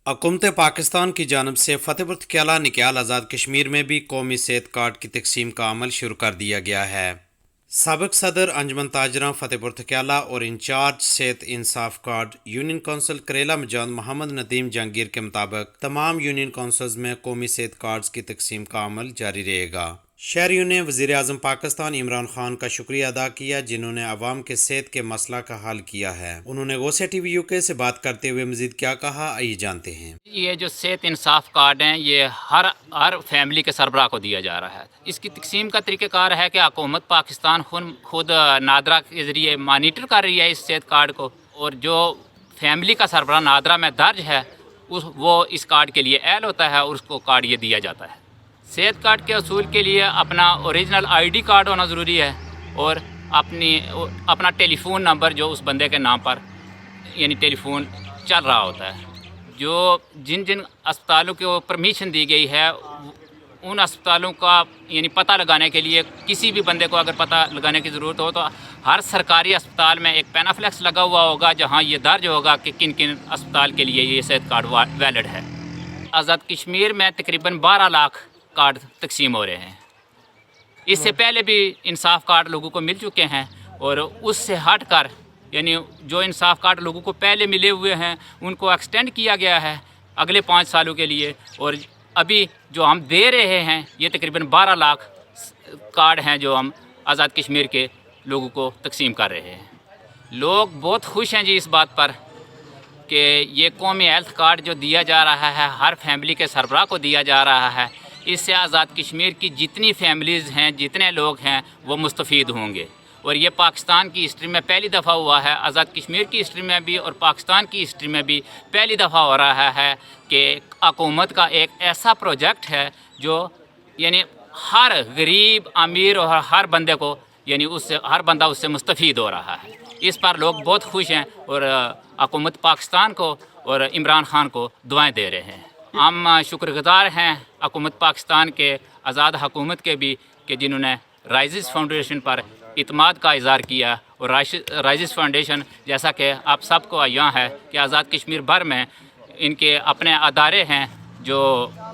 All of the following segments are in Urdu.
حکومت پاکستان کی جانب سے فتح پور تھکیالہ نکیال آزاد کشمیر میں بھی قومی صحت کارڈ کی تقسیم کا عمل شروع کر دیا گیا ہے۔ سابق صدر انجمن تاجراں فتح پور تھکیالہ اور انچارج صحت انصاف کارڈ یونین کونسل کریلا مجاند محمد ندیم جہانگیر کے مطابق تمام یونین کونسلز میں قومی صحت کارڈز کی تقسیم کا عمل جاری رہے گا۔ شہریوں نے وزیر اعظم پاکستان عمران خان کا شکریہ ادا کیا جنہوں نے عوام کے صحت کے مسئلہ کا حل کیا ہے۔ انہوں نے غوثیہ ٹی وی یوکے سے بات کرتے ہوئے مزید کیا کہا، آئیے جانتے ہیں۔ یہ جو صحت انصاف کارڈ ہیں یہ ہر فیملی کے سربراہ کو دیا جا رہا ہے۔ اس کی تقسیم کا طریقہ کار ہے کہ حکومت پاکستان خود نادرا کے ذریعے مانیٹر کر رہی ہے اس صحت کارڈ کو، اور جو فیملی کا سربراہ نادرا میں درج ہے وہ اس کارڈ کے لیے اہل ہوتا ہے اور اس کو کارڈ یہ دیا جاتا ہے۔ صحت کارڈ کے حصول کے لیے اپنا اوریجنل آئی ڈی کارڈ ہونا ضروری ہے، اور اپنا ٹیلی فون نمبر جو اس بندے کے نام پر یعنی ٹیلی فون چل رہا ہوتا ہے۔ جو جن اسپتالوں کو پرمیشن دی گئی ہے ان اسپتالوں کا یعنی پتہ لگانے کے لیے کسی بھی بندے کو اگر پتہ لگانے کی ضرورت ہو تو ہر سرکاری اسپتال میں ایک پینافلیکس لگا ہوا ہوگا جہاں یہ درج ہوگا کہ کن کن اسپتال کے لیے یہ صحت کارڈ ویلڈ ہے۔ آزاد کشمیر میں تقریباً 12 لاکھ کارڈ تقسیم ہو رہے ہیں۔ اس سے پہلے بھی انصاف کارڈ لوگوں کو مل چکے ہیں، اور اس سے ہٹ کر یعنی جو انصاف کارڈ لوگوں کو پہلے ملے ہوئے ہیں ان کو ایکسٹینڈ کیا گیا ہے اگلے 5 سالوں کے لیے، اور ابھی جو ہم دے رہے ہیں یہ تقریباً 12 لاکھ کارڈ ہیں جو ہم آزاد کشمیر کے لوگوں کو تقسیم کر رہے ہیں۔ لوگ بہت خوش ہیں جی اس بات پر کہ یہ قومی ہیلتھ کارڈ جو دیا جا رہا ہے ہر فیملی کے سربراہ کو دیا جا رہا ہے، اس سے آزاد کشمیر کی جتنی فیملیز ہیں جتنے لوگ ہیں وہ مستفید ہوں گے، اور یہ پاکستان کی ہسٹری میں پہلی دفعہ ہوا ہے، آزاد کشمیر کی ہسٹری میں بھی اور پاکستان کی ہسٹری میں بھی پہلی دفعہ ہو رہا ہے کہ حکومت کا ایک ایسا پروجیکٹ ہے جو یعنی ہر غریب امیر اور ہر بندے کو یعنی ہر بندہ اس سے مستفید ہو رہا ہے۔ اس پر لوگ بہت خوش ہیں اور حکومت پاکستان کو اور عمران خان کو دعائیں دے رہے ہیں۔ ہم شکر گزار ہیں حکومت پاکستان کے، آزاد حکومت کے بھی، کہ جنہوں نے رائزز فاؤنڈیشن پر اعتماد کا اظہار کیا، اور رائزز فاؤنڈیشن جیسا کہ آپ سب کو آگاہ ہے کہ آزاد کشمیر بھر میں ان کے اپنے ادارے ہیں جو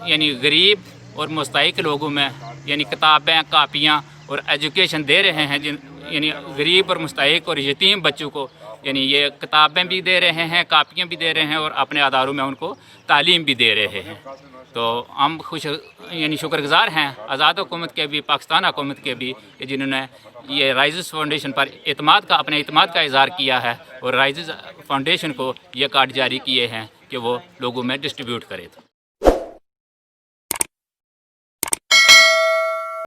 یعنی غریب اور مستحق لوگوں میں یعنی کتابیں، کاپیاں اور ایجوکیشن دے رہے ہیں، یعنی غریب اور مستحق اور یتیم بچوں کو یعنی یہ کتابیں بھی دے رہے ہیں، کاپیاں بھی دے رہے ہیں، اور اپنے اداروں میں ان کو تعلیم بھی دے رہے ہیں۔ تو ہم شکر گزار ہیں آزاد حکومت کے بھی، پاکستان حکومت کے بھی، کہ جنہوں نے یہ رائزز فاؤنڈیشن پر اپنے اعتماد کا اظہار کیا ہے، اور رائزز فاؤنڈیشن کو یہ کارڈ جاری کیے ہیں کہ وہ لوگوں میں ڈسٹریبیوٹ کرے۔